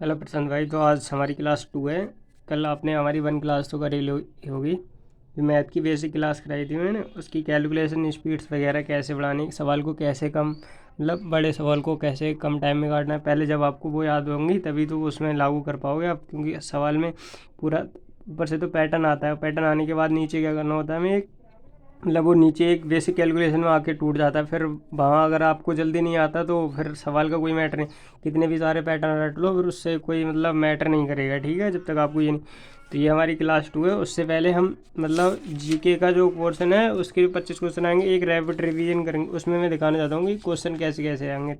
Hello प्रशांत भाई। तो आज हमारी क्लास 2 है। कल आपने हमारी 1 क्लास तो करी होगी। जो मैथ की बेसिक क्लास कराई थी मैंने, उसकी कैलकुलेशन स्पीड्स वगैरह कैसे बढ़ानी, सवाल को कैसे कम मतलब बड़े सवाल को कैसे कम टाइम में काटना है। पहले जब आपको वो याद होंगी तभी तो उसमें लागू कर पाओगे आप, क्योंकि सवाल में पूरा ऊपर से तो पैटर्न आता है। पैटर्न आने के बाद नीचे क्या करना होता है हमें, मतलब वो नीचे एक बेसिक कैलकुलेशन में आके टूट जाता है। फिर वहाँ अगर आपको जल्दी नहीं आता तो फिर सवाल का कोई मैटर नहीं, कितने भी सारे पैटर्न रट लो फिर उससे कोई मतलब मैटर नहीं करेगा, ठीक है, जब तक आपको ये नहीं। तो ये हमारी क्लास 2 है। उससे पहले हम मतलब जीके का जो पोर्शन है उसके 25 क्वेश्चन आएंगे, एक रैपिड रिवीजन करेंगे। उसमें मैं दिखाना चाहता हूँ कि क्वेश्चन कैसे कैसे आएंगे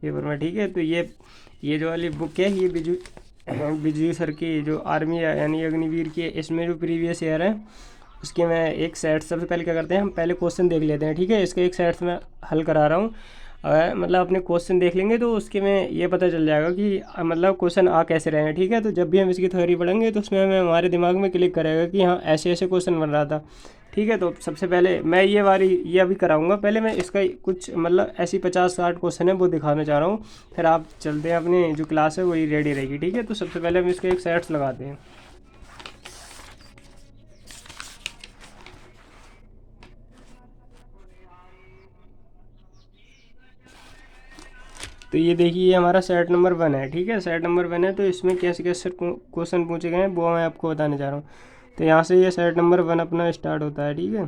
पेपर में, ठीक है। तो ये जो वाली बुक है ये बिजू सर की जो आर्मी यानी अग्निवीर की है, इसमें जो प्रीवियस ईयर है उसके मैं एक सेट, सबसे पहले क्या करते हैं हम पहले क्वेश्चन देख लेते हैं, ठीक है। इसके एक सेट में हल करा रहा हूँ। मतलब अपने क्वेश्चन देख लेंगे तो उसके में ये पता चल जाएगा कि मतलब क्वेश्चन आ कैसे रहे हैं, ठीक है। तो जब भी हम इसकी थ्योरी पढ़ेंगे तो उसमें हमें हमारे दिमाग में क्लिक करेगा कि हाँ ऐसे ऐसे क्वेश्चन बन रहा था, ठीक है। तो सबसे पहले मैं ये अभी कराऊंगा। पहले मैं इसका कुछ मतलब ऐसी 50-60 क्वेश्चन है वो दिखाना चाह रहा हूँ, फिर आप चलते हैं अपनी जो क्लास है वही रेडी रहेगी, ठीक है। तो सबसे पहले हम इसका एक सेट्स लगाते हैं। तो ये देखिए ये हमारा सेट नंबर 1 है, ठीक है। सेट नंबर 1 है तो इसमें कैसे कैसे क्वेश्चन पूछे गए हैं वो मैं आपको बताने जा रहा हूँ। तो यहाँ से ये सेट नंबर 1 अपना स्टार्ट होता है, ठीक है।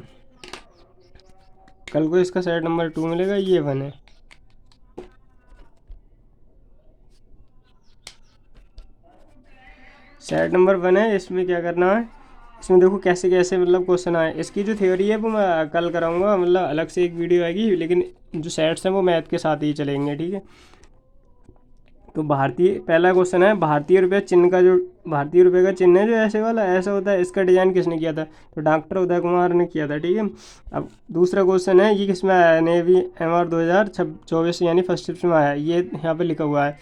कल को इसका सेट नंबर 2 मिलेगा, ये 1 है। सेट नंबर 1 है, इसमें क्या करना है, इसमें देखो कैसे कैसे मतलब क्वेश्चन आए। इसकी जो थ्योरी है वो मैं कल कराऊंगा, मतलब अलग से एक वीडियो आएगी, लेकिन जो सेट्स हैं वो मैथ के साथ ही चलेंगे, ठीक है। तो भारतीय पहला क्वेश्चन है, भारतीय रुपये चिन्ह का जो भारतीय रुपये का चिन्ह है जो ऐसे वाला ऐसा होता है, इसका डिजाइन किसने किया था, तो डॉक्टर उदय कुमार ने किया था, ठीक है। अब दूसरा क्वेश्चन है, ये किसमें आया है, नेवी MR 2024 यानी फर्स्ट शिफ्ट में आया है। ये यहाँ पे लिखा हुआ है,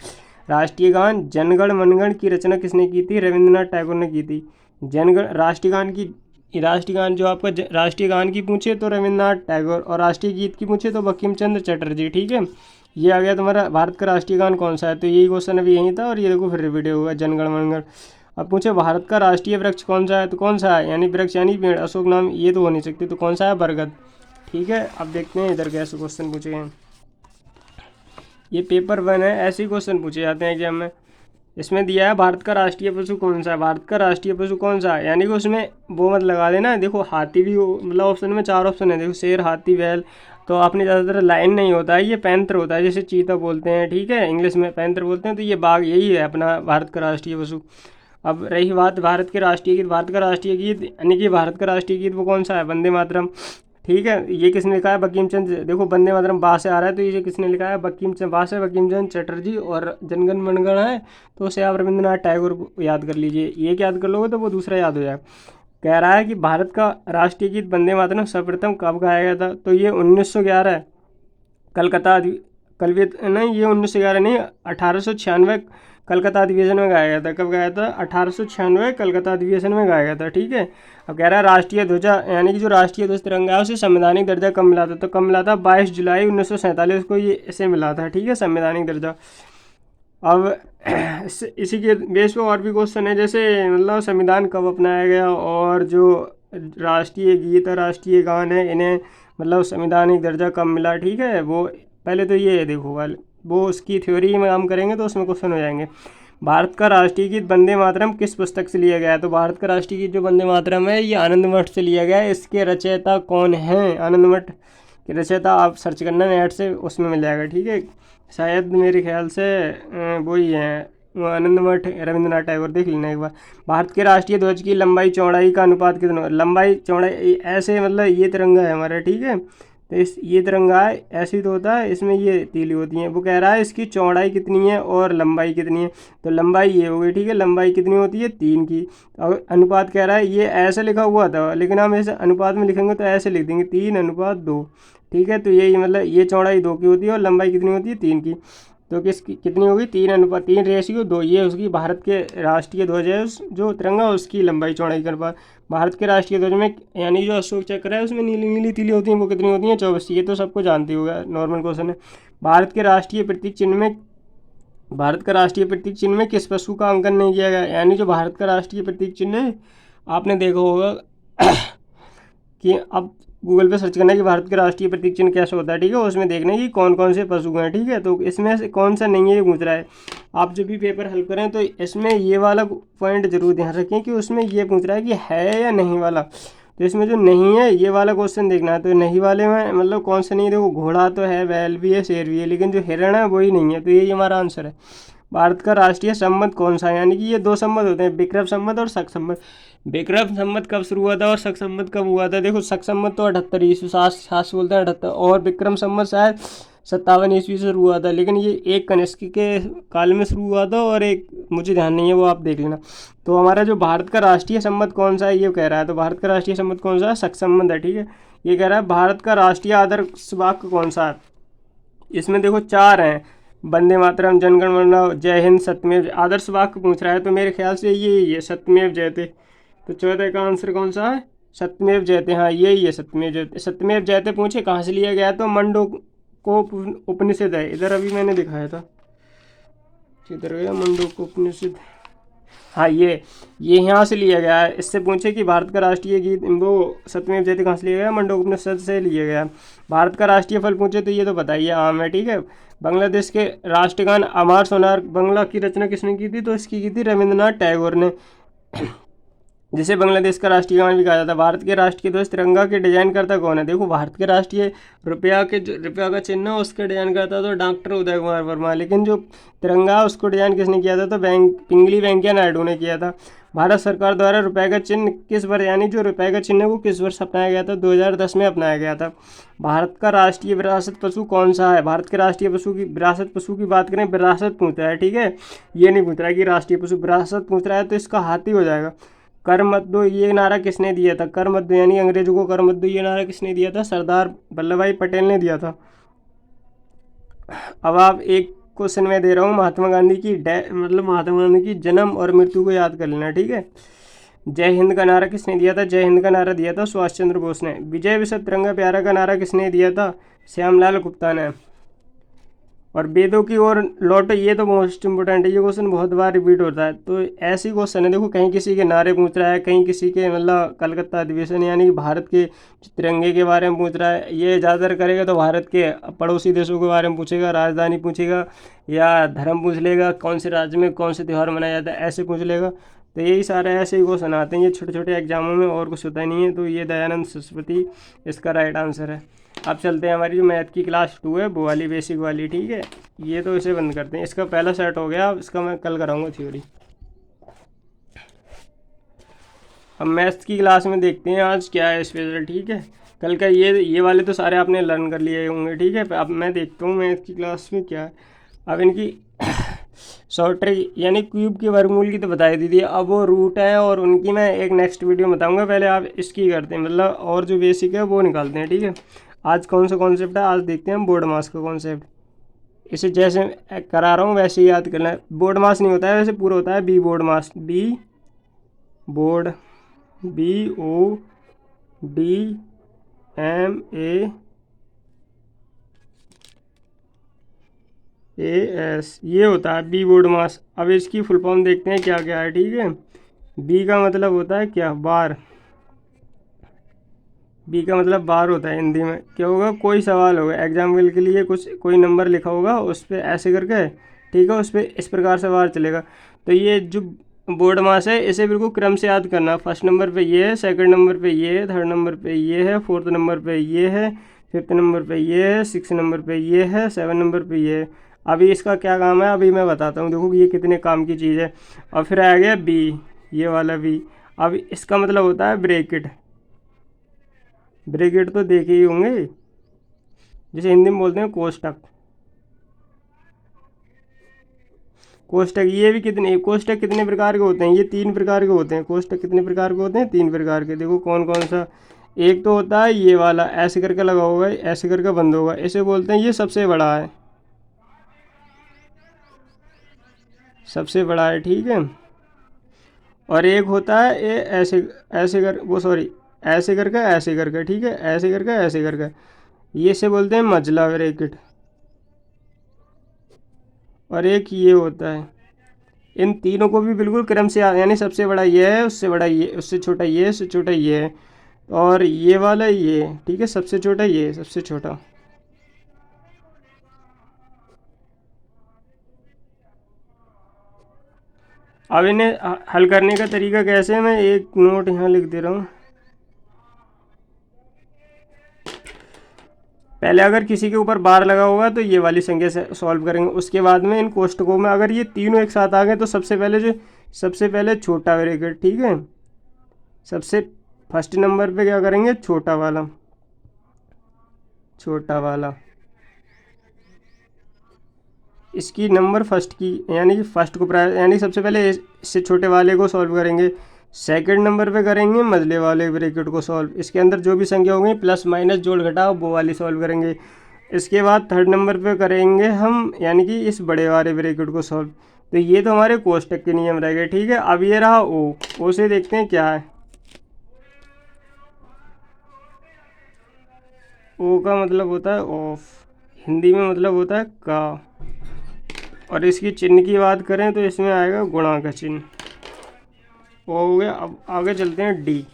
राष्ट्रीय गान जनगण मनगण की रचना किसने की थी, रविंद्रनाथ टैगोर ने की थी। जनगण राष्ट्रीय गान जो आपका राष्ट्रीय गान की पूछे तो रविंद्रनाथ टैगोर, और राष्ट्रीय गीत की पूछे तो बंकिम चंद्र चटर्जी, ठीक है। ये आ गया तुम्हारा भारत का राष्ट्रीय गान कौन सा है, तो यही क्वेश्चन अभी यही था, और ये देखो फिर रिपीट हुआ जनगण मनगण। अब पूछे भारत का राष्ट्रीय वृक्ष कौन सा है, तो कौन सा है, यानी वृक्ष यानी पेड़, अशोक नाम, ये तो हो नहीं सकती, तो कौन सा है, बरगद, ठीक है। अब देखते हैं इधर कैसे क्वेश्चन पूछे हैं। ये पेपर 1 है, ऐसे ही क्वेश्चन पूछे जाते हैं एग्जाम में। इसमें दिया है भारत का राष्ट्रीय पशु कौन सा है, भारत का राष्ट्रीय पशु कौन सा है, यानी कि उसमें वो मत लगा देना। देखो हाथी भी मतलब ऑप्शन में 4 ऑप्शन है, देखो शेर, हाथी, बैल। तो अपने ज़्यादातर लाइन नहीं होता है, ये पैंथर होता है, जैसे चीता बोलते हैं, ठीक है, इंग्लिश में पैंथर बोलते हैं। तो ये बाघ यही है अपना भारत का राष्ट्रीय पशु। अब रही बात भारत के राष्ट्रीय गीत, भारत का राष्ट्रीय गीत यानी कि भारत का राष्ट्रीय गीत वो कौन सा है, वंदे मातरम, ठीक है। ये किसने लिखा है, बंकिम चंद्र, देखो वंदे मातरम बा से आ रहा है तो ये किसने लिखा है, बंकिम चंद्र, बा से बंकिम चंद्र चटर्जी, और जनगण मनगण है तो उसे आप रविंद्रनाथ टैगोर को याद कर लीजिए। ये याद कर लोगे तो वो दूसरा याद हो जाएगा। कह रहा है कि भारत का राष्ट्रीय गीत वंदे मातरम सर्वप्रथम कब गाया गया था, तो ये 1911 कलकत्ता कलवित नहीं, ये 1911 नहीं, 1896 कलकत्ता अधिवेशन में गाया गया था। कब गाया था, 1896 कलकत्ता अधिवेशन में गाया गया था, ठीक है। अब कह रहा है राष्ट्रीय ध्वजा यानी कि जो राष्ट्रीय ध्वज तिरंगा है उसे संवैधानिक दर्जा कब मिला था, तो कब मिला था, 22 जुलाई 1947 को ये इसे मिला था, ठीक है, संवैधानिक दर्जा। अब इसी के बेस पे और भी क्वेश्चन है, जैसे मतलब संविधान कब अपनाया गया, और जो राष्ट्रीय गीत और राष्ट्रीय गान है इन्हें मतलब संवैधानिक दर्जा कब मिला, ठीक है। वो पहले तो ये देखो वाले वो उसकी थ्योरी में काम करेंगे तो उसमें क्वेश्चन हो जाएंगे। भारत का राष्ट्रीय गीत वंदे मातरम किस पुस्तक से लिया गया है, तो भारत का राष्ट्रीय गीत जो वंदे मातरम है ये आनंद मठ से लिया गया है। इसके रचयिता कौन हैं, आनंद मठ के रचयिता आप सर्च करना नेट से, उसमें मिल जाएगा, ठीक है। शायद मेरे ख्याल से वही है, वो आनंद मठ रविंद्रनाथ टैगोर, देख लेना एक बार। भारत के राष्ट्रीय ध्वज की लंबाई चौड़ाई का अनुपात कितना, लंबाई चौड़ाई ऐसे मतलब ये तिरंगा है हमारा, ठीक है। तो इस ये तिरंगा है ऐसे ही तो होता है, इसमें ये तीली होती हैं। वो कह रहा है इसकी चौड़ाई कितनी है और लंबाई कितनी है, तो लंबाई ये हो गई, ठीक है, लंबाई कितनी होती है 3 की। और अनुपात कह रहा है ये ऐसे लिखा हुआ था, लेकिन हम ऐसे अनुपात में लिखेंगे तो ऐसे लिख देंगे 3:2, ठीक है। तो यही मतलब ये चौड़ाई 2 की होती है और लंबाई कितनी होती है 3 की। तो कितनी होगी, 3:3:2। ये उसकी भारत के राष्ट्रीय ध्वज है जो तिरंगा उसकी लंबाई चौड़ाई कर पा। भारत के राष्ट्रीय ध्वज में यानी जो अशोक चक्र है उसमें नीली नीली तीली होती हैं, वो कितनी होती हैं 24। ये तो सबको जानती होगा, नॉर्मल क्वेश्चन है। भारत के राष्ट्रीय प्रतीक चिन्ह में भारत का राष्ट्रीय प्रतीक चिन्ह में किस पशु का अंकन नहीं किया गया? यानी जो भारत का राष्ट्रीय प्रतीक चिन्ह है, आपने देखा होगा कि अब गूगल पे सर्च करना है कि भारत का राष्ट्रीय प्रतीक चिन्ह कैसे होता है, ठीक है, उसमें देखना है कि कौन कौन से पशु हैं, ठीक है। तो इसमें से कौन सा नहीं है ये पूछ रहा है। आप जब भी पेपर हल करें तो इसमें ये वाला पॉइंट जरूर ध्यान रखें कि उसमें ये पूछ रहा है कि है या नहीं वाला। तो इसमें जो नहीं है ये वाला क्वेश्चन देखना है। तो नहीं वाले में मतलब कौन सा नहीं है, देखो घोड़ा तो है, बैल भी है, शेर भी है, लेकिन जो हिरण है वही नहीं है। तो यही हमारा आंसर है। भारत का राष्ट्रीय संमत कौन सा है? यानी कि ये दो संमत होते हैं, विक्रम संमत और शक संमत। विक्रम संमत कब शुरू हुआ था और शक संमत कब हुआ था? देखो शक संमत तो 78 ईस्वी, सात बोलते हैं 78, और विक्रम संमत शायद 57 ईस्वी से शुरू हुआ था। लेकिन ये एक कनिष्क के काल में शुरू हुआ था और एक मुझे ध्यान नहीं है, वो आप देख लेना। तो हमारा जो भारत का राष्ट्रीय संमत कौन सा है ये कह रहा है। तो भारत का राष्ट्रीय संमत कौन सा है? शक संमत है, ठीक है। ये कह रहा है भारत का राष्ट्रीय आदर्श वाक्य कौन सा है? इसमें देखो चार हैं, वंदे मातरम, जनगण मन, जय हिंद, सत्यमेव। आदर्श वाक्य पूछ रहा है तो मेरे ख्याल से ये सत्यमेव जयते। तो चौथे का आंसर कौन सा है? सत्यमेव जयते। हाँ यही है सत्यमेव जयते। सत्यमेव जयते पूछे कहाँ से लिया गया? तो मंडो को उपनिषद है, इधर अभी मैंने दिखाया था, किधर गया मंडो को उपनिषद। हाँ ये यहाँ से लिया गया है। इससे पूछे कि भारत का राष्ट्रीय गीत, वो सत्यमेव जयते कहाँ से लिया गया? मंडोपनिषद से लिया गया। भारत का राष्ट्रीय फल पूछे तो ये तो बताइए आम है, ठीक है। बांग्लादेश के राष्ट्रगान अमार सोनार बांग्ला की रचना किसने की थी? तो इसकी की थी रविंद्रनाथ टैगोर ने, जिसे बांग्लादेश का राष्ट्रीय गान भी कहा जाता है। भारत के राष्ट्र के ध्वज तिरंगा के डिजाइन करता कौन है? देखो भारत के राष्ट्रीय रुपया के जो रुपया का चिन्ह है उसका डिजाइन करता तो डॉक्टर उदय कुमार वर्मा, लेकिन जो तिरंगा उसको डिजाइन किसने किया था? तो पिंगली वेंकैया नायडू ने किया था। भारत सरकार द्वारा रुपये का चिन्ह किस वर्ष, यानी जो रुपये का चिन्ह है वो किस वर्ष अपनाया गया था? 2010 में अपनाया गया था। भारत का राष्ट्रीय विरासत पशु कौन सा है? भारत के राष्ट्रीय पशु की विरासत पशु की बात करें, विरासत पूछ रहा है, ठीक है। ये नहीं पूछ रहा है कि राष्ट्रीय पशु, विरासत पूछ रहा है तो इसका हाथी हो जाएगा। कर मत दो ये नारा किसने दिया था? कर मत दो यानी अंग्रेजों को कर मत दो ये नारा किसने दिया था? सरदार वल्लभ भाई पटेल ने दिया था। अब आप एक क्वेश्चन में दे रहा हूँ, महात्मा गांधी की मतलब महात्मा गांधी की जन्म और मृत्यु को याद कर लेना, ठीक है। जय हिंद का नारा किसने दिया था? जय हिंद का नारा दिया था सुभाष चंद्र बोस ने। विजय विश्व तिरंगा प्यारा का नारा किसने दिया था? श्यामलाल गुप्ता ने। और वेदों की ओर लौटो, ये तो मोस्ट इंपोर्टेंट है, ये क्वेश्चन बहुत बार रिपीट होता है। तो ऐसी क्वेश्चन है, देखो कहीं किसी के नारे पूछ रहा है, कहीं किसी के मतलब कलकत्ता अधिवेशन यानी कि भारत के तिरंगे के बारे में पूछ रहा है। ये ज़्यादातर करेगा तो भारत के पड़ोसी देशों के बारे में पूछेगा, राजधानी पूछेगा या धर्म पूछ लेगा, कौन से राज्य में कौन से त्यौहार मनाया जाता है ऐसे पूछ लेगा। तो यही सारे ऐसे ही क्वेश्चन आते हैं, ये छोटे छोटे एग्जामों में, और कुछ होता ही नहीं है। तो ये दयानंद सरस्वती इसका राइट आंसर है। अब चलते हैं हमारी जो मैथ की क्लास 2 है वो वाली बेसिक वाली, ठीक है। ये तो इसे बंद करते हैं, इसका पहला सेट हो गया, अब इसका मैं कल कराऊंगा थ्योरी। अब मैथ्स की क्लास में देखते हैं आज क्या है स्पेशल, ठीक है। कल का ये वाले तो सारे आपने लर्न कर लिए होंगे, ठीक है। अब मैं देखता हूँ मैथ की क्लास में क्या है। अब इनकी शॉर्ट ट्रिक यानी क्यूब की वर्गमूल की तो बताई दी थी, अब वो रूट है और उनकी मैं एक नेक्स्ट वीडियो बताऊंगा। पहले आप इसकी करते हैं, मतलब और जो बेसिक है वो निकालते हैं, ठीक है। आज कौन सा कॉन्सेप्ट है, आज देखते हैं बोर्ड मास का कॉन्सेप्ट। इसे जैसे करा रहा हूँ वैसे ही याद करना है। बोर्ड मास नहीं होता है वैसे, पूरा होता है बी बोर्ड मास, बी बोर्ड, BODMAS, ये होता है बी बोर्ड मास। अब इसकी फुल फॉर्म देखते हैं क्या क्या है, ठीक है। बी का मतलब होता है क्या? बार। बी का मतलब बार होता है हिंदी में। क्या होगा? कोई सवाल होगा एग्जाम्पल के लिए, कुछ कोई नंबर लिखा होगा उस पर ऐसे करके, ठीक है, उस पर इस प्रकार से बार चलेगा। तो ये जो बोर्ड मास है इसे बिल्कुल क्रम से याद करना। फर्स्ट नंबर पे ये है, सेकंड नंबर पे ये है, थर्ड नंबर पे ये है, फोर्थ नंबर पे ये है, फिफ्थ नंबर पे ये है, सिक्स नंबर पे ये है, सेवन नंबर पे ये है। अभी इसका क्या काम है अभी मैं बताता हूँ, देखो ये कितने काम की चीज़ है। और फिर आ गया बी, ये वाला बी। अब इसका मतलब होता है ब्रैकेट। ब्रैकेट तो देखे ही होंगे, जिसे हिंदी में बोलते हैं कोष्टक। कोष्टक ये भी कितने, कोष्टक कितने प्रकार के होते हैं? ये तीन प्रकार के होते हैं। कोष्टक कितने प्रकार के होते हैं? तीन प्रकार के। देखो कौन कौन सा? एक तो होता है ये वाला, ऐसे करके लगा होगा, ऐसे करके बंद होगा, इसे बोलते हैं ये सबसे बड़ा है, सबसे बड़ा है, ठीक है। और एक होता है ये ऐसे, ऐसे कर वो सॉरी ऐसे करके, ठीक है, ऐसे करके, ये से बोलते हैं मझला ब्रैकेट। और एक ये होता है। इन तीनों को भी बिल्कुल क्रम से यानी सबसे बड़ा ये है, उससे बड़ा ये, उससे छोटा ये, उससे छोटा ये है, और ये वाला ये, ठीक है, सबसे छोटा ये, सबसे छोटा। अब इन्हें हल करने का तरीका कैसे है, मैं एक नोट यहाँ लिख दे रहा हूँ। पहले अगर किसी के ऊपर बार लगा होगा तो ये वाली संख्या से सॉल्व करेंगे, उसके बाद में इन कोष्टकों में अगर ये तीनों एक साथ आ गए तो सबसे पहले छोटा ब्रैकेट, ठीक है, सबसे फर्स्ट नंबर पे क्या करेंगे, छोटा वाला, छोटा वाला, इसकी नंबर फर्स्ट की, यानी कि फर्स्ट को यानी सबसे पहले इससे छोटे वाले को सॉल्व करेंगे, सेकंड नंबर पे करेंगे मझले वाले ब्रैकेट को सॉल्व, इसके अंदर जो भी संख्या होंगी प्लस माइनस जोड़ घटाओ वो वाली सॉल्व करेंगे। इसके बाद थर्ड नंबर पे करेंगे हम यानी कि इस बड़े वाले ब्रैकेट को सॉल्व। तो ये तो हमारे कोष्टक के नियम रह गए, ठीक है। अब ये रहा ओ से देखते हैं क्या है। ओ का मतलब होता है ऑफ, हिंदी में मतलब होता है का, और इसकी चिन्ह की बात करें तो इसमें आएगा गुणा का चिन्ह। वो हो गया। अब आगे चलते हैं डी।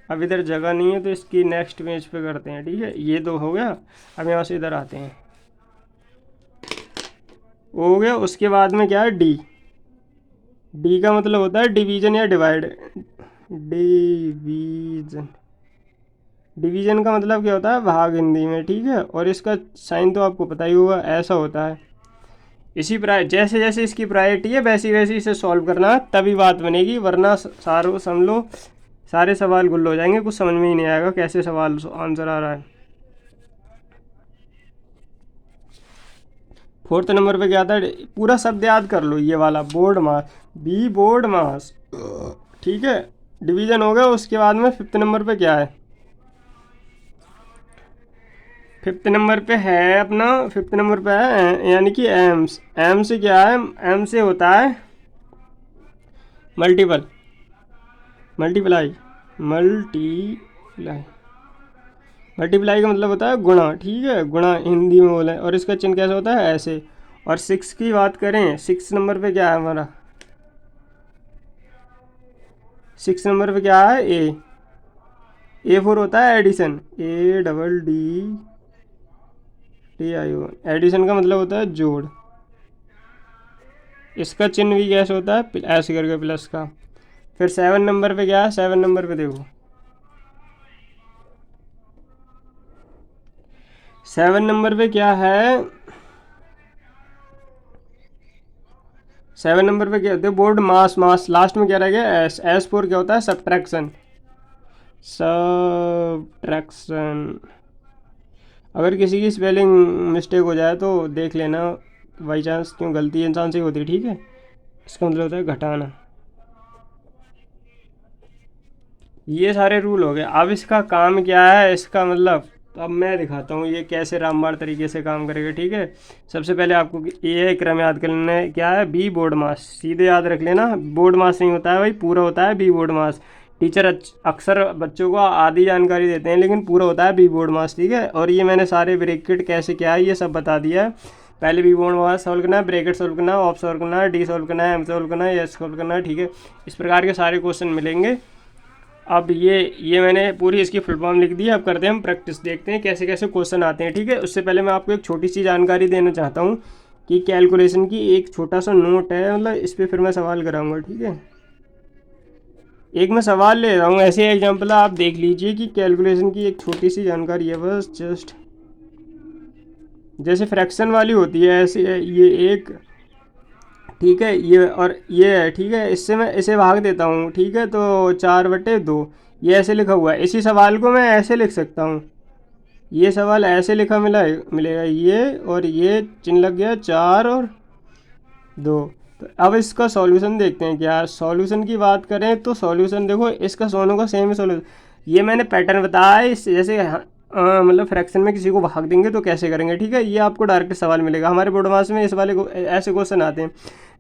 अब इधर जगह नहीं है तो इसकी नेक्स्ट पेज पे करते हैं, ठीक है। ये तो हो गया। अब यहाँ से इधर आते हैं, वो हो गया। उसके बाद में क्या है, डी। डी का मतलब होता है डिवीजन या डिवाइड। डिवीजन, डिवीजन का मतलब क्या होता है, भाग हिंदी में, ठीक है। और इसका साइन तो आपको पता ही होगा, ऐसा होता है। इसी जैसे जैसे इसकी प्रायोरिटी है वैसी वैसी इसे सॉल्व करना है, तभी बात बनेगी, वरना सारो समझ लो सारे सवाल गुल्ल हो जाएंगे, कुछ समझ में ही नहीं आएगा कैसे सवाल आंसर आ रहा है। फोर्थ नंबर पे क्या था, पूरा शब्द याद कर लो, ये वाला बोर्ड मास, बी बोर्ड मास, ठीक है। डिवीजन हो गया। उसके बाद में फिफ्थ नंबर पे क्या है, फिफ्थ नंबर पे है अपना, फिफ्थ नंबर पे है यानी कि एम्स। एम से क्या है, एम से होता है मल्टीपल, मल्टीप्लाई, मल्टीप्लाई, मल्टीप्लाई का मतलब होता है गुणा, ठीक है, गुणा हिंदी में बोले। और इसका चिन्ह कैसे होता है, ऐसे। और सिक्स की बात करें, सिक्स नंबर पे क्या है हमारा, सिक्स नंबर पे क्या है, ए फोर होता है addition, A double D T I O, addition का मतलब होता है जोड़। इसका चिन्ह भी कैसे होता है, ऐसे करके प्लस का। फिर सेवन नंबर पे क्या है, सेवन नंबर पे देखो, सेवन नंबर पे क्या है, सेवन नंबर पे क्या होता है, बोर्ड मास, मास लास्ट में क्या रह गया, एस। एस फोर क्या होता है, सब्ट्रैक्शन, सब्ट्रैक्शन। अगर किसी की स्पेलिंग मिस्टेक हो जाए तो देख लेना, बाई चांस, क्यों गलती इंसान से होती है, ठीक है। इसका मतलब होता है घटाना। ये सारे रूल हो गए। अब इसका काम क्या है, इसका मतलब तो अब मैं दिखाता हूँ ये कैसे रामबाण तरीके से काम करेगा, ठीक है। सबसे पहले आपको ये क्रम याद कर लेना है, क्या है, बी बोर्ड मास, सीधे याद रख लेना। बोर्ड मास नहीं होता है भाई, पूरा होता है बी बोर्ड मास। टीचर अक्सर बच्चों को आधी जानकारी देते हैं लेकिन पूरा होता है बी बोर्ड मास, ठीक है। और ये मैंने सारे ब्रैकेट कैसे क्या है ये सब बता दिया है। पहले बी बोर्ड मास सॉल्व करना है, ब्रैकेट सॉल्व करना है, ऑफ सॉल्व करना है, डी सॉल्व करना है, एम सॉल्व करना है, एस सॉल्व करना है, ठीक है। इस प्रकार के सारे क्वेश्चन मिलेंगे। अब ये मैंने पूरी इसकी फुल फॉर्म लिख दी है। अब करते हैं हम प्रैक्टिस, देखते हैं कैसे कैसे क्वेश्चन आते हैं, ठीक है। उससे पहले मैं आपको एक छोटी सी जानकारी देना चाहता हूँ कि कैलकुलेशन की एक छोटा सा नोट है, मतलब इस पर फिर मैं सवाल कराऊंगा, ठीक है। एक मैं सवाल ले रहा हूँ, ऐसे एग्जाम्पल आप देख लीजिए कि कैलकुलेशन की एक छोटी सी जानकारी है बस, जस्ट जैसे फ्रैक्शन वाली होती है ऐसे ये एक, ठीक है, ये और ये है, ठीक है। इससे मैं इसे भाग देता हूँ, ठीक है, तो 4/2 ये ऐसे लिखा हुआ है। इसी सवाल को मैं ऐसे लिख सकता हूँ, ये सवाल ऐसे लिखा मिलेगा ये, और ये चिन्ह लग गया 4 और 2। तो अब इसका सॉल्यूशन देखते हैं। क्या सॉल्यूशन की बात करें तो सॉल्यूशन देखो, इसका सोनों का सेम सॉल्यूशन, ये मैंने पैटर्न बताया है। इस जैसे मतलब फ्रैक्शन में किसी को भाग देंगे तो कैसे करेंगे, ठीक है। ये आपको डायरेक्ट सवाल मिलेगा, हमारे बोर्ड मास में इस वाले को ऐसे क्वेश्चन आते हैं।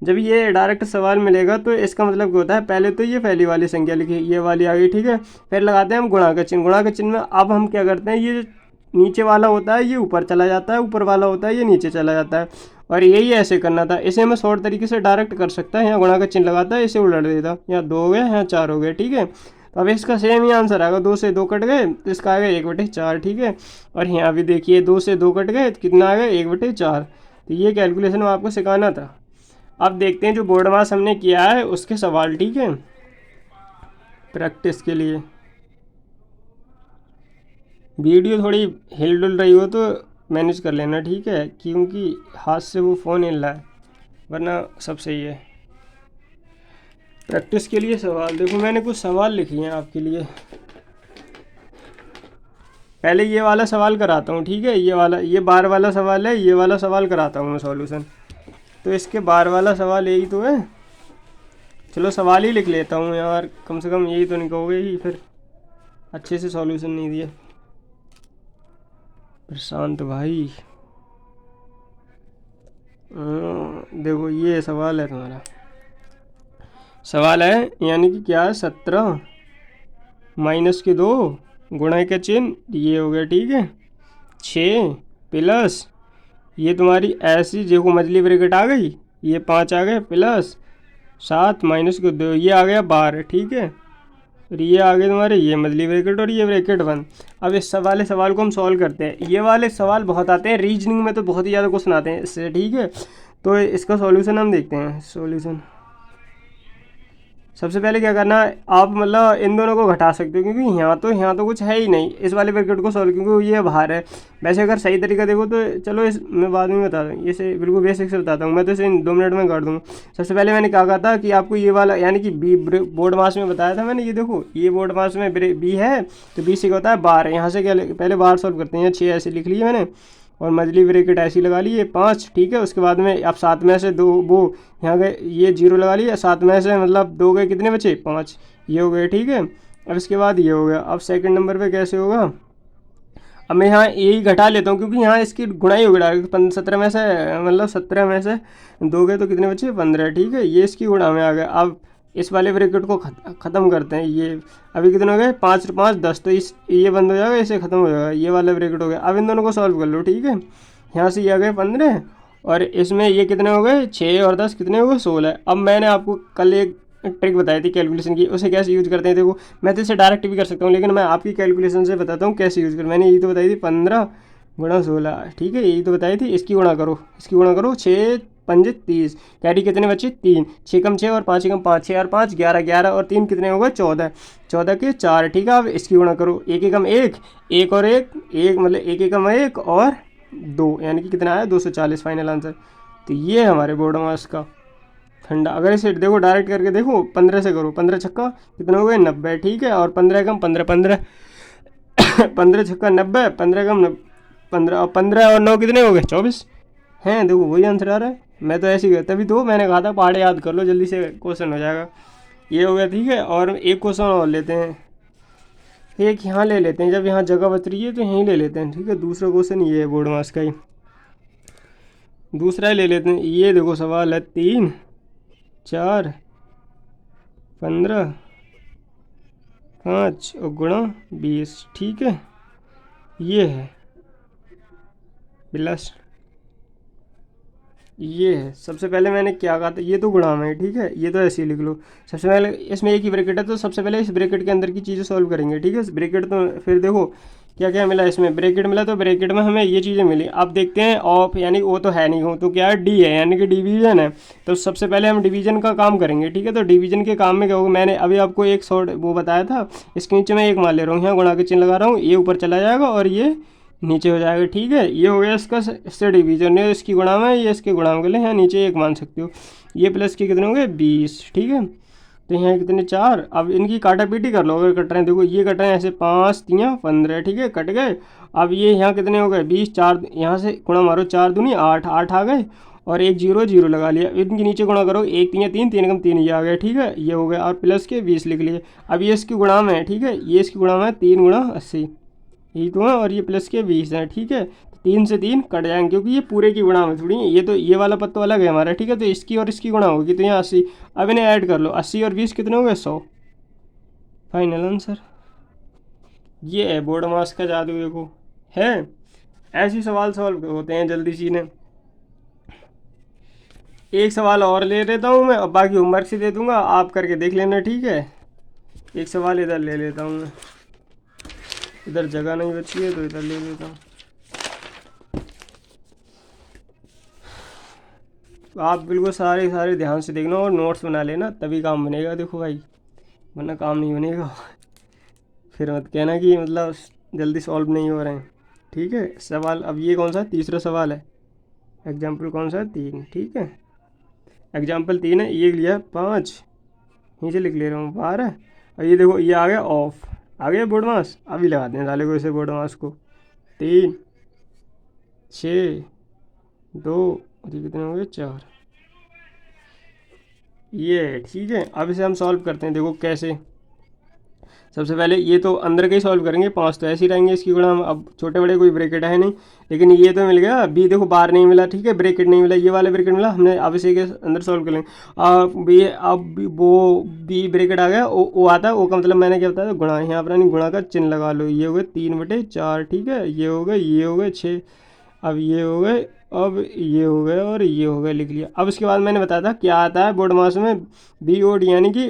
जब ये डायरेक्ट सवाल मिलेगा तो इसका मतलब क्या होता है, पहले तो ये पहली वाली संख्या लिखी, ये वाली आ गई, ठीक है। फिर लगाते हैं हम गुणा का चिन्ह। गुणा का चिन्ह में अब हम क्या करते हैं, ये नीचे वाला होता है ये ऊपर चला जाता है, ऊपर वाला होता है ये नीचे चला जाता है। और यही ऐसे करना था। इसे मैं शॉर्ट तरीके से डायरेक्ट कर सकता है, यहाँ गुणा का चिन्ह लगाता है, इसे उलट देता, यहाँ 2 हो गया, यहाँ 4 हो गए, ठीक है। तो अब इसका सेम ही आंसर आएगा, 2 से 2 कट गए तो इसका आ गया 1/4, ठीक है। और यहाँ भी देखिए 2 से 2 कट गए तो कितना आ गया 1/4। तो ये कैलकुलेशन में आपको सिखाना था। अब देखते हैं जो बोर्ड मास हमने किया है उसके सवाल, ठीक है, प्रैक्टिस के लिए। वीडियो थोड़ी हिल डुल रही हो तो मैनेज कर लेना, ठीक है, क्योंकि हाथ से वो फ़ोन हिल रहा है, वरना सब सही है। प्रैक्टिस के लिए सवाल देखो, मैंने कुछ सवाल लिखे हैं आपके लिए। पहले ये वाला सवाल कराता हूँ, ठीक है, ये वाला, ये बार वाला सवाल है, ये वाला सवाल कराता हूँ मैं सॉल्यूशन। तो इसके बार वाला सवाल यही तो है। चलो सवाल ही लिख लेता हूँ यार, कम से कम यही तो नहीं कहोगे ही फिर अच्छे से सॉल्यूशन नहीं दिए। प्रशांत भाई, देखो ये सवाल है तुम्हारा। सवाल है यानी कि क्या है, 17 माइनस के 2 गुणा का चिन्ह ये हो गया, ठीक है, 6 प्लस ये तुम्हारी ऐसी देखो मछली ब्रैकेट आ गई, ये 5 आ गए, प्लस 7 माइनस के 2 ये आ गया 12, ठीक है। और ये आ गए तुम्हारे ये मछली ब्रैकेट और ये ब्रैकेट बंद। अब इस वाले सवाल को हम सॉल्व करते हैं। ये वाले सवाल बहुत आते हैं रीजनिंग में, तो बहुत ही ज़्यादा क्वेश्चन आते हैं इससे, ठीक है। तो इसका सॉल्यूशन हम देखते हैं। सॉल्यूशन सबसे पहले क्या करना है, आप मतलब इन दोनों को घटा सकते हो, क्योंकि यहाँ तो कुछ है ही नहीं इस वाले ब्रैकेट को सॉल्व, क्योंकि ये बाहर है। वैसे अगर सही तरीका देखो तो चलो इस मैं बाद में बता दूँ, इसे बिल्कुल बेसिक से बताता हूँ मैं, तो इसे 2 मिनट में कर दूँगा। सबसे पहले मैंने क्या कहा था कि आपको ये वाला यानी कि बी बोर्ड मास में बताया था मैंने, ये देखो ये बोर्ड मास में बी है, तो बी से क्या होता है 12। यहाँ से क्या पहले 12 सॉल्व करते हैं, 6 ऐसे लिख लिए मैंने, और मछली ब्रैकेट ऐसी लगा ली, ये 5, ठीक है। उसके बाद में अब 7 में से 2 वो यहाँ गए, ये 0 लगा लिया, 7 में से मतलब 2 गए, कितने बचे 5, ये हो गए, ठीक है। अब इसके बाद ये हो गया। अब सेकंड नंबर पे कैसे होगा, अब मैं यहाँ यही घटा लेता हूँ, क्योंकि यहाँ इसकी गुणाई होगी डायरेक्ट। 17 में से मतलब 17 में से 2 गए तो कितने बचे 15, ठीक है, ये इसकी गुणा में आ गया। अब इस वाले ब्रैकेट को ख़त्म करते हैं। ये अभी कितने हो गए 5 और 5 10, तो इस ये बंद हो जाएगा, इसे ख़त्म हो जाएगा, ये वाला ब्रैकेट हो गया। अब इन दोनों को सॉल्व कर लो, ठीक है। यहाँ से ये आ गए 15, और इसमें ये कितने हो गए 6 और 10 कितने हो गए 16। अब मैंने आपको कल एक ट्रिक बताई थी कैलकुलेशन की, उसे कैसे यूज़ करते हैं देखो। मैं तो इसे डायरेक्ट भी कर सकता हूँ, लेकिन मैं आपकी कैलकुलेशन से बताता हूँ कैसे यूज़ कर। मैंने यही तो बताई थी 15 गुणा 16, ठीक है, यही तो बताई थी। इसकी गुणा करो, इसकी गुणा करो, 6 पंजे 30, कैरी कितने बचे 3, 6 कम 6 और 5 कम 5, 6 और 5 11, 11 और 3 कितने हो गए 14, 14 के 4, ठीक है। अब इसकी गुणा करो, 1 एकम 1, 1 और 1 1 मतलब 1 एकम 1 और 2, यानी कि कितना आया 240 फाइनल आंसर। तो ये हमारे बोर्ड मास का ठंडा। अगर इसे देखो डायरेक्ट करके देखो, 15 से करो, 15 छक्का कितना हो गया 90, ठीक है, और 15 कम 15 15 15 छक्का 90, 15 कम 15 और 15 और 9 कितने हो गए 24 हैं। देखो वही आंसर आ रहा है। मैं तो ऐसे ही तभी तो मैंने कहा था पहाड़े याद कर लो, जल्दी से क्वेश्चन हो जाएगा। ये हो गया, ठीक है। और एक क्वेश्चन और लेते हैं, एक यहाँ ले लेते हैं, जब यहाँ जगह बच रही है तो यहीं ले लेते हैं, ठीक है। दूसरा क्वेश्चन ये है बोर्ड मास का ही, दूसरा ही ले लेते हैं। ये देखो सवाल है 3 4 15 5 और गुणा 20, ठीक है, ये है प्लस ये है। सबसे पहले मैंने क्या कहा था, ये तो गुणा में है, ठीक है, ये तो ऐसे ही लिख लो। सबसे पहले इसमें एक ही ब्रैकेट है, तो सबसे पहले इस ब्रैकेट के अंदर की चीज़ें सॉल्व करेंगे, ठीक है। इस ब्रैकेट तो फिर देखो क्या क्या मिला, इसमें ब्रैकेट मिला, तो ब्रैकेट में हमें ये चीज़ें मिली। अब देखते हैं ऑफ, यानी वो तो है नहीं हो, तो क्या है डी है, यानी कि डिवीजन है। तो सबसे पहले हम डिवीजन का काम करेंगे, ठीक है। तो डिवीजन के काम में क्या होगा, मैंने अभी आपको एक शॉर्ट वो बताया था, इसके नीचे मैं एक मान ले रहा हूँ, यहाँ गुणा के चिन्ह लगा रहा हूँ, ये ऊपर चला जाएगा और ये नीचे हो जाएगा, ठीक है। ये हो गया इसका इससे डिवीजन है, इसकी गुणा में, ये इसके गुणा में के लिए यहाँ नीचे एक मान सकते हो। ये प्लस के कितने होंगे 20, ठीक है। तो यहाँ कितने 4। अब इनकी काटा पीटी कर लो अगर कट रहे हैं, देखो ये कट रहे हैं ऐसे 5 3 15, ठीक है, कट गए। अब ये यहाँ कितने हो गए 20, 4 यहाँ से गुणा मारो, 4 दूनी 8, 8 आ गए, और एक 0 0 लगा लिया। इनके नीचे गुणा करो, 1 3 3 3 कम 3 ये आ गया, ठीक है, ये हो गया। और प्लस के 20 लिख लिए। अब ये इसकी गुणा में है, ठीक है, ये इसकी गुणा में है 3 गुणा 80, यही तो है, और ये प्लस के 20 है, ठीक है। 3 से 3 कट जाएंगे, क्योंकि ये पूरे की गुणा में थोड़ी है, ये तो ये वाला पत्ता अलग है हमारा, ठीक है। तो इसकी और इसकी गुणा होगी, तो यहाँ 80। अब इन्हें ऐड कर लो, 80 और 20 कितने हो गए 100, फाइनल आंसर। ये है बोर्ड मास का जादू, देखो है। ऐसे सवाल सॉल्व होते हैं जल्दी सीने। एक सवाल और ले लेता हूँ मैं, और बाकी होमवर्क से दे दूंगा, आप करके देख लेना, ठीक है। एक सवाल इधर ले लेता हूँ मैं, इधर जगह नहीं बची है तो इधर ले लेता हूँ। आप बिल्कुल सारे सारे ध्यान से देखना और नोट्स बना लेना, तभी काम बनेगा, देखो भाई, वरना काम नहीं बनेगा। फिर मत कहना कि मतलब जल्दी सॉल्व नहीं हो रहे हैं, ठीक है। सवाल अब ये कौन सा तीसरा सवाल है, एग्जाम्पल कौन सा है 3, ठीक है। एग्जाम्पल 3 है, ये लिया 5, नीचे लिख ले रहा हूँ 12, और ये देखो ये आ गया ऑफ, आ गया बोर्ड मास। अभी लगाते हैं साले को इसे बोर्ड मास को, 3 6 2 और ये कितने हो गए 4, ये ठीक है। अब इसे हम सॉल्व करते हैं, देखो कैसे। सबसे पहले ये तो अंदर के ही सॉल्व करेंगे, 5 तो ऐसे ही रहेंगे, इसकी गुणा हम अब छोटे बड़े कोई ब्रैकेट है नहीं, लेकिन ये तो मिल गया। बी देखो बार नहीं मिला, ठीक है, ब्रैकेट नहीं मिला, ये वाला ब्रैकेट मिला हमने, अब इसे के अंदर सॉल्व कर लेंगे। वो बी ब्रैकेट आ गया, ओ आता है, ओ का मतलब मैंने क्या बताया गुणा, यहाँ पर नहीं गुणा का चिन्ह लगा लो। ये हो गए 3/4, ठीक है, ये हो गए 6, अब ये हो गए, अब ये हो गए और ये हो गए, लिख लिया। अब उसके बाद मैंने बताया था क्या आता है बोर्ड मास में, बी ओ डी, यानी कि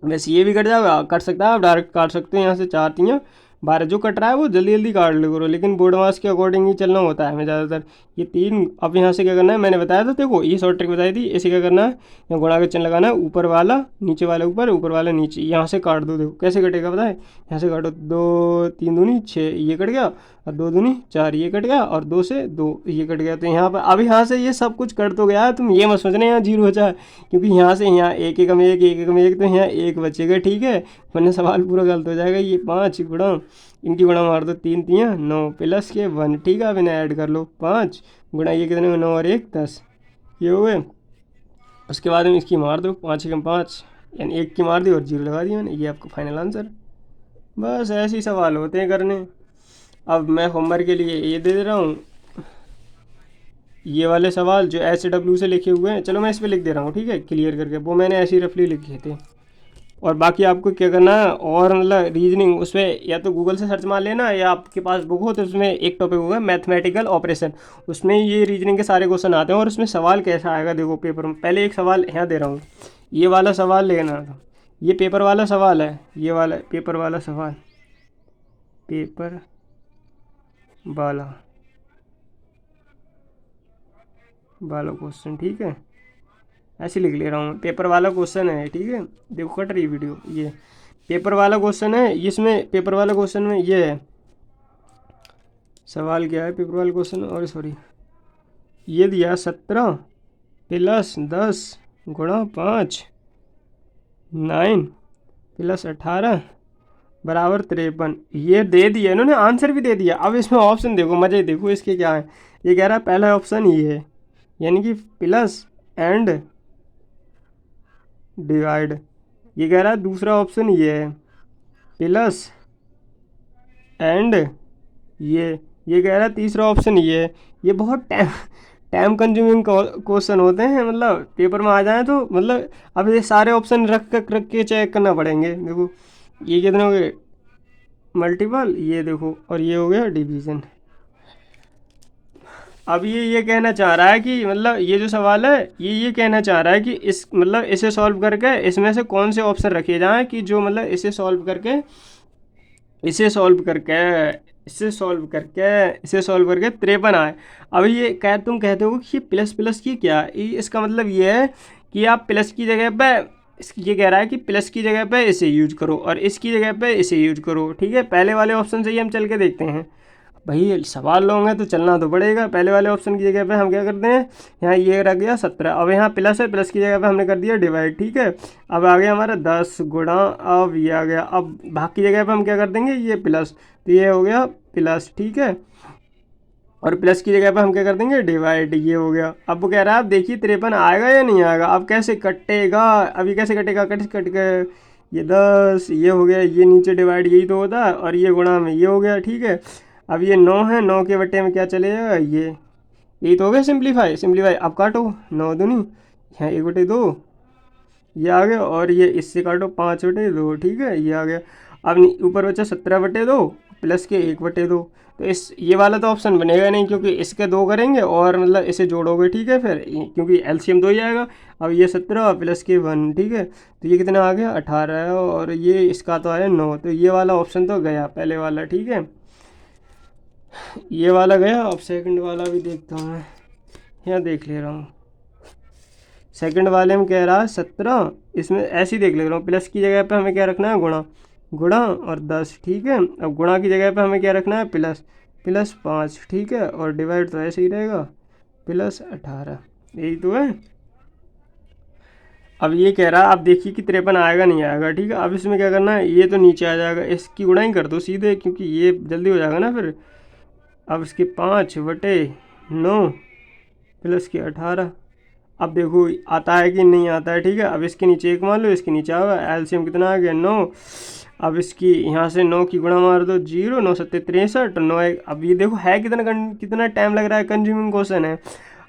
वैसे ये भी कट जाएगा, कट सकता है, आप डायरेक्ट काट सकते हो यहाँ से, 4 3 12, जो कट रहा है वो जल्दी जल्दी काट लो करो, लेकिन बोर्ड मास के अकॉर्डिंग ही चलना होता है हमें ज़्यादातर। ये 3, अब यहाँ से क्या करना है मैंने बताया था, देखो ये शॉर्ट ट्रिक बताई थी, इसे क्या करना है, यहाँ गुणा का चिन्ह लगाना है, ऊपर वाला नीचे वाला ऊपर, ऊपर वाला नीचे, यहाँ से काट दो, देखो कैसे कटेगा पता है, यहाँ से काटो, 2 3 दूनी 6, ये कट गया, और 2 दूनी 4, ये कट गया, और 2 से 2 ये कट गया। तो यहाँ पर अब यहाँ से ये सब कुछ कट तो गया है, तुम ये मत सोचना यहाँ 0 हो जाए, क्योंकि यहाँ से यहाँ एक एक में एक, एक एक में एक, तो यहाँ एक बचेगा, ठीक है, वरना सवाल पूरा गलत हो जाएगा। ये 5 गुणा, इनकी गुणा मार दो, 3 3 9 प्लस के 1, ठीक है। अब इन्हें ऐड कर लो, 5 गुणा ये कितने में 9 और 1 10, ये हो गए। उसके बाद में इसकी मार दो, 5 एकम 5, यानी 1 की मार दी और 0 लगा दिया मैंने, ये आपका फाइनल आंसर। बस ऐसे ही सवाल होते हैं करने। अब मैं होमवर्क के लिए ये दे रहा हूँ, ये वाले सवाल जो SW से लिखे हुए हैं, चलो मैं इस पर लिख दे रहा हूँ, ठीक है, क्लियर करके, वो मैंने ऐसे ही रफली लिखे थे। और बाकी आपको क्या करना है, और मतलब रीजनिंग उसमें या तो गूगल से सर्च मार लेना, या आपके पास बुक हो तो उसमें एक टॉपिक होगा मैथमेटिकल ऑपरेशन, उसमें ये रीजनिंग के सारे क्वेश्चन आते हैं। और उसमें सवाल कैसा आएगा देखो पेपर में, पहले एक सवाल यहाँ दे रहा हूँ, ये वाला सवाल लेना था, ये पेपर वाला सवाल है, ये वाला पेपर वाला सवाल, पेपर वाला वाला क्वेश्चन, ठीक है, ऐसे लिख ले रहा हूँ, पेपर वाला क्वेश्चन है, ठीक है। देखो कट रही वीडियो, ये पेपर वाला क्वेश्चन है, इसमें पेपर वाला क्वेश्चन में ये है, सवाल क्या है पेपर वाला क्वेश्चन, और सॉरी ये दिया 17 प्लस 10 गुणा 5 9 प्लस 18 बराबर 53, ये दे दिया इन्होंने, आंसर भी दे दिया। अब इसमें ऑप्शन देखो, मज़े देखो इसके क्या है। ये कह रहा है पहला ऑप्शन ये है, यानी कि प्लस एंड डिवाइड। ये कह रहा है दूसरा ऑप्शन ये है, प्लस एंड ये कह रहा है तीसरा ऑप्शन ये है। ये बहुत टाइम कंज्यूमिंग क्वेश्चन होते हैं, मतलब पेपर में आ जाए तो मतलब अब ये सारे ऑप्शन रख के चेक करना पड़ेंगे। देखो ये कितने हो गए, मल्टीपल, ये देखो, और ये हो गया डिवीज़न। अब ये कहना चाह रहा है कि मतलब ये जो सवाल है ये कहना चाह रहा है कि इस मतलब इसे सॉल्व करके इसमें से कौन से ऑप्शन रखे जाएं कि जो मतलब इसे सॉल्व करके इसे सॉल्व करके 53 आए। अब ये तुम कहते हो कि प्लस प्लस की क्या, इसका मतलब ये है कि आप प्लस की जगह पे ये कह रहा है कि प्लस की जगह पे इसे यूज करो और इसकी जगह पे इसे यूज करो, ठीक है। पहले वाले ऑप्शन से ही हम चल के देखते हैं भाई, सवाल लॉन्ग है तो चलना तो पड़ेगा। पहले वाले ऑप्शन की जगह पे हम क्या करते हैं, यहाँ ये रख गया 17, अब यहाँ प्लस है, प्लस की जगह पे हमने कर दिया डिवाइड, ठीक है। अब आ गया हमारा 10 गुणा, अब ये आ गया, अब भाग की जगह पे हम क्या कर देंगे, ये प्लस, तो ये हो गया प्लस, ठीक है। और प्लस की जगह पे हम क्या कर देंगे डिवाइड, ये हो गया। अब वो कह रहा है आप देखिए 53 आएगा या नहीं आएगा, अब कैसे कटेगा, अभी कैसे कटेगा, कट के ये 10, ये हो गया, ये नीचे डिवाइड यही तो होता है, और ये गुणा में ये हो गया, ठीक है। अब ये 9 है, 9 के बट्टे में क्या चलेगा, ये यही तो हो गया सिंप्लीफाई। अब काटो 9 दूनी, यहाँ 1/2 ये आ गया, और ये इससे काटो 5/2, ठीक है, ये आ गया। अब ऊपर बचा 17/2, प्लस के 1/2। तो इस ये वाला तो ऑप्शन बनेगा नहीं, क्योंकि इसके 2 करेंगे और मतलब इसे जोड़ोगे, ठीक है, फिर क्योंकि एलसीएम 2 ही आएगा। अब ये 17 प्लस के 1, ठीक है, तो ये कितना आ गया 18, और ये इसका तो आया 9। तो ये वाला ऑप्शन तो गया पहले वाला, ठीक है, ये वाला गया। अब सेकंड वाला भी देखता हूँ मैं, यहाँ देख ले रहा हूँ। सेकंड वाले में कह रहा है 17, इसमें ऐसे ही देख ले रहा हूँ, प्लस की जगह पे हमें क्या रखना है, गुणा, गुणा और 10, ठीक है। अब गुणा की जगह पे हमें क्या रखना है, प्लस, प्लस 5, ठीक है, और डिवाइड तो ऐसे ही रहेगा, प्लस 18, यही तो है। अब ये कह रहा है, आप देखिए कि 53 आएगा नहीं आएगा, ठीक है। अब इसमें क्या करना है, ये तो नीचे आ जाएगा, इसकी गुणा ही कर दो सीधे, क्योंकि ये जल्दी हो जाएगा ना फिर। अब इसके 5/9 प्लस के 18, अब देखो आता है कि नहीं आता है, ठीक है। अब इसके नीचे 1 मान लो, इसके नीचे आएगा, एलसीएम कितना आ गया 9। अब इसकी यहाँ से 9 की गुणा मार दो, 0, 9 7 63, 9 अब ये देखो है कितना टाइम लग रहा है, कंज्यूमिंग क्वेश्चन है।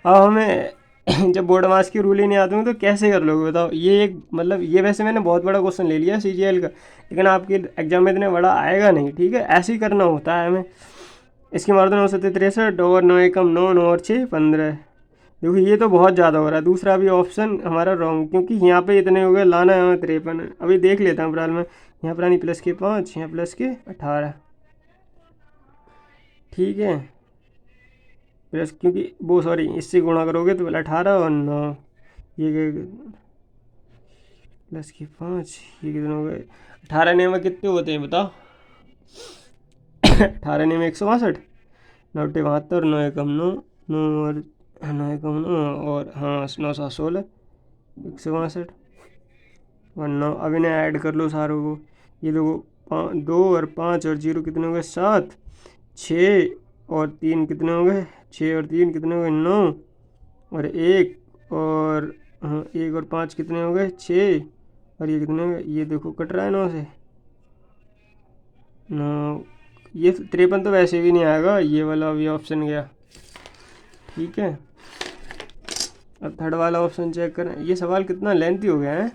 अब हमें जब बोर्ड मास की रूल ही नहीं आती हूँ तो कैसे कर लोगे बताओ। ये एक मतलब ये वैसे मैंने बहुत बड़ा क्वेश्चन ले लिया सीजीएल का, लेकिन आपके एग्जाम में इतने बड़ा आएगा नहीं, ठीक है, ऐसे ही करना होता है हमें। इसकी मार दो 9 7 63, और 9 एकम 9, 9 और 6 15। देखो ये तो बहुत ज़्यादा हो रहा है, दूसरा भी ऑप्शन हमारा रॉन्ग, क्योंकि यहाँ पे इतने हो गए, लाना है हमें 53। अभी देख लेता हूँ फिलहाल मैं, यहाँ पर आनी प्लस के 5, यहाँ प्लस के 18, ठीक है, प्लस क्योंकि वो सॉरी इससे गुणा करोगे तो 18 और 9, ये प्लस के 5, ये कितने हो गए, 18 ने में कितने होते हैं बताओ। 18 ने में 162, 9 72, 9 एकम 9, 9 और 9 एकम 9 और हाँ 9 7 16, 162 और 9। अब इन्हें ऐड कर लो सारों को, ये देखो 2 और 5 और 0 कितने हो गए 7, 6 और 3 कितने हो गए 6 और 3 कितने हो गए 9, और 1 और हाँ 1 और 5 कितने हो गए 6, और ये कितने हो गए, ये देखो कट रहा है 9 से 9। ये 53 तो वैसे भी नहीं आएगा, ये वाला भी ऑप्शन गया, ठीक है। अब थर्ड वाला ऑप्शन चेक करें, ये सवाल कितना लेंथी हो गया है।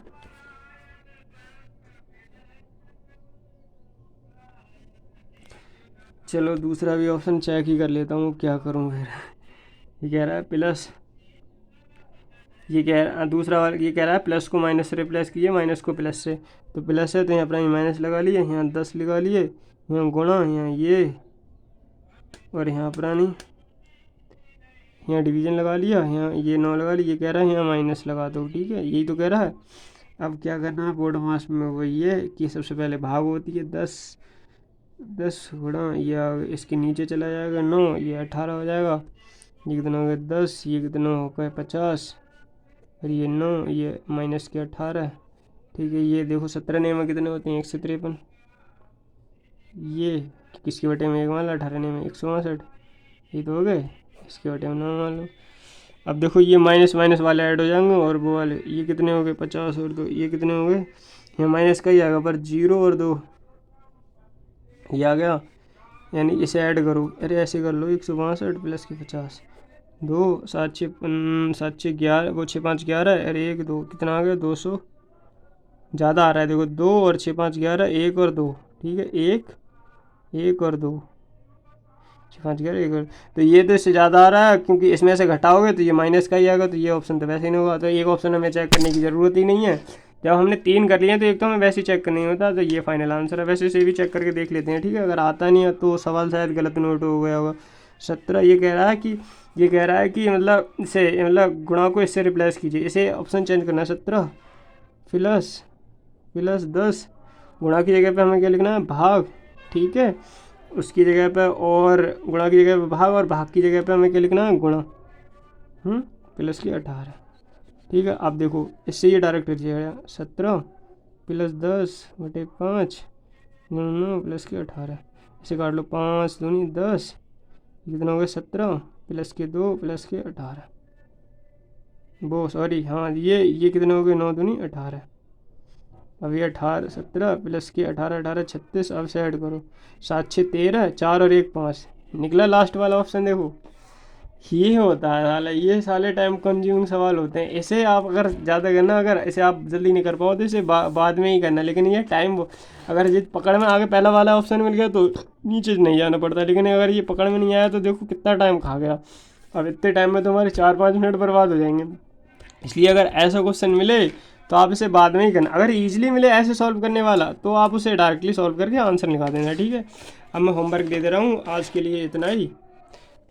चलो दूसरा भी ऑप्शन चेक ही कर लेता हूँ, क्या करूँ फिर। ये कह रहा है प्लस, ये कह रहा दूसरा वाला, ये कह रहा है प्लस को माइनस से रिप्लेस कीजिए, माइनस को प्लस से। तो प्लस है तो यहाँ पर माइनस लगा लिए, यहाँ 10 लगा लिए, यहाँ गुणा, यहाँ ये, और यहाँ पर यहाँ डिवीजन लगा लिया, यहाँ ये 9 लगा लिया। ये कह रहा है यहाँ माइनस लगा दो, ठीक है, यही तो कह रहा है। अब क्या करना है बोर्ड मास में, वही है कि सबसे पहले भाग होती है 10 गुणा, या इसके नीचे चला जाएगा 9, ये 18 हो जाएगा, ये कितना हो गया 10, ये कितना हो गया 50, और ये 9, ये माइनस के 18, ठीक है। ये देखो 17 ने में कितने होते हैं 153, ये किसके बटे में 1 मान लो, 18 ने में 162, ये तो हो गए, इसके बटे में 9 मान लो। अब देखो ये माइनस माइनस वाले ऐड हो जाएंगे, और वो वाले ये कितने हो गए 50 और 2, ये कितने हो गए, यहाँ माइनस का ही आएगा पर 0 और 2 ये आ गया, यानी इसे ऐड करो, अरे ऐसे कर लो 162 प्लस के 50, 2 7 6 11, वो 6 5 11, अरे 1 2 कितना आ गया 200, ज़्यादा आ रहा है देखो, 2 और 6 5 11, 1 और 2, ठीक है, 1 और 2, 6 5 11 1 और, तो ये तो इससे ज़्यादा आ रहा है, क्योंकि इसमें से घटाओगे तो ये माइनस का ही आएगा, तो ये ऑप्शन तो वैसे ही नहीं होगा। तो एक ऑप्शन हमें चेक करने की ज़रूरत ही नहीं है, जब हमने 3 कर लिए तो एक तो हमें वैसे ही चेक करना ही होता, तो ये फाइनल आंसर है। वैसे से भी चेक करके देख लेते हैं, ठीक है, अगर आता नहीं है तो सवाल शायद गलत नोट हो गया होगा। 17 ये कह रहा है कि मतलब इसे मतलब गुणा को इससे रिप्लेस कीजिए, इसे ऑप्शन चेंज करना है 17 प्लस 10, गुणा की जगह पे हमें क्या लिखना है भाग, ठीक है, उसकी जगह पे, और गुणा की जगह पे भाग, और भाग की जगह पे हमें क्या लिखना है गुणा, प्लस की 18, ठीक है। अब देखो इससे ये डायरेक्ट हो जाएगा 17 प्लस 10 बटे 5 9 प्लस के 18, इसे काट लो, 5 दूनी 10, कितना हो गया 17 प्लस के 2 प्लस के 18, वो सॉरी हाँ ये कितने हो गए 9 दूनी 18। अब ये 18 17 प्लस के 18 18 36, अब से ऐड करो 7 6 13, 4 और 1 5, निकला लास्ट वाला ऑप्शन देखो, ये होता है साला, ये साले टाइम कंज्यूमिंग सवाल होते हैं। इसे आप अगर ज़्यादा करना, अगर इसे आप जल्दी नहीं कर पाओ तो इसे बाद में ही करना, लेकिन ये टाइम, अगर ये पकड़ में आगे पहला वाला ऑप्शन मिल गया तो नीचे नहीं जाना पड़ता, लेकिन अगर ये पकड़ में नहीं आया तो देखो कितना टाइम खा गया। अब इतने टाइम में तो हमारे 4-5 मिनट बर्बाद हो जाएंगे। इसलिए अगर ऐसा क्वेश्चन मिले तो आप इसे बाद में ही करना। अगर ईजिली मिले ऐसे सॉल्व करने वाला तो आप उसे डायरेक्टली सॉल्व करके आंसर निकाल देना, ठीक है। अब मैं होमवर्क दे दे रहा हूँ आज के लिए इतना ही,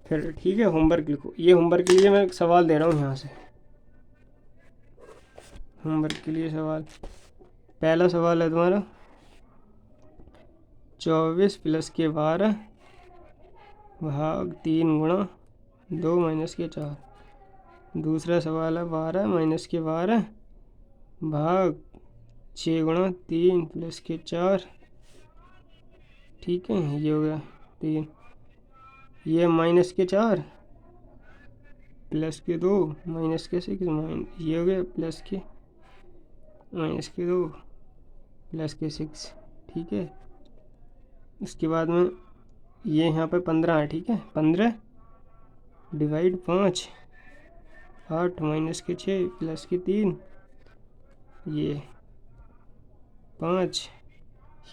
फिर ठीक है होमवर्क लिखो। ये होमवर्क के लिए मैं सवाल दे रहा हूँ यहाँ से, होमवर्क के लिए सवाल। पहला सवाल है तुम्हारा 24 + के 12 भाग 3 गुणा 2 - के 4। दूसरा सवाल है 12 - के 12 भाग 6 गुणा 3 + के 4, ठीक है। ये हो गया 3, ये -के 4 + के 2 -के 6 ये हो गया -के 2 + के 6, ठीक है। उसके बाद में ये यहाँ पे 15 है, ठीक है। 15 / 5 8 -के 6 + के 3, ये 5,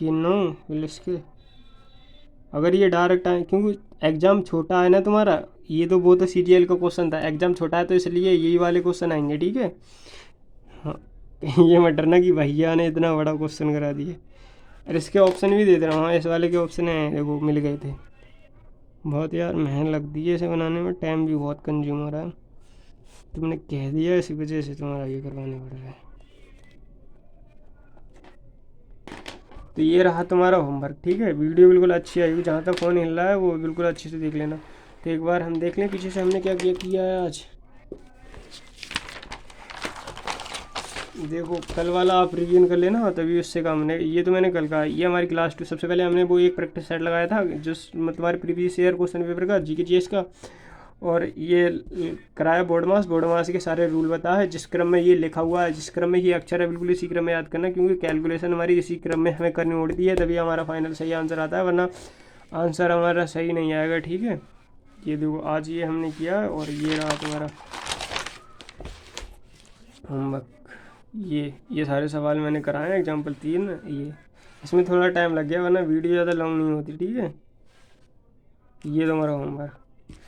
ये 9 + के, अगर ये डायरेक्ट आए क्योंकि एग्ज़ाम छोटा है ना तुम्हारा, ये तो वो तो सीजीएल का क्वेश्चन था, एग्ज़ाम छोटा है तो इसलिए यही वाले क्वेश्चन आएंगे, ठीक है। हाँ ये मत डरना कि भैया ने इतना बड़ा क्वेश्चन करा दिया। और इसके ऑप्शन भी दे दे रहा हूँ, हाँ इस वाले के ऑप्शन हैं देखो, मिल गए थे। बहुत यार मेहनत लगती है इसे बनाने में, टाइम भी बहुत कंज्यूम हो रहा है। तुमने कह दिया इसी वजह से तुम्हारा ये करवाने पड़ रहा है। तो ये रहा तुम्हारा होमवर्क, ठीक है। वीडियो बिल्कुल अच्छी आई, जहाँ तक फ़ोन हिल रहा है वो बिल्कुल अच्छे से देख लेना। तो एक बार हम देख लें पीछे से हमने क्या किया है आज। देखो कल वाला आप रिवीजन कर लेना, तभी उससे काम नहीं। ये तो मैंने कल कहा, ये हमारी क्लास 2 सबसे पहले हमने वो एक प्रैक्टिस सेट लगाया था जो मतलब हमारे प्रीवियस ईयर क्वेश्चन पेपर का जीके जीएस का, और ये कराया बोर्ड मास के सारे रूल बता है, जिस क्रम में ये लिखा हुआ है, जिस क्रम में ये अक्षर है बिल्कुल इसी क्रम में याद करना, क्योंकि कैलकुलेशन हमारी इसी क्रम में हमें करनी होती है, तभी हमारा फाइनल सही आंसर आता है, वरना आंसर हमारा सही नहीं आएगा, ठीक है। ये देखो आज ये हमने किया, और ये रहा तुम्हारा होमवर्क। ये सारे सवाल मैंने कराए हैं, एग्जाम्पल 3, ये इसमें थोड़ा टाइम लग गया वरना वीडियो ज़्यादा लॉन्ग नहीं होती, ठीक है। ये तुम्हारा होमवर्क।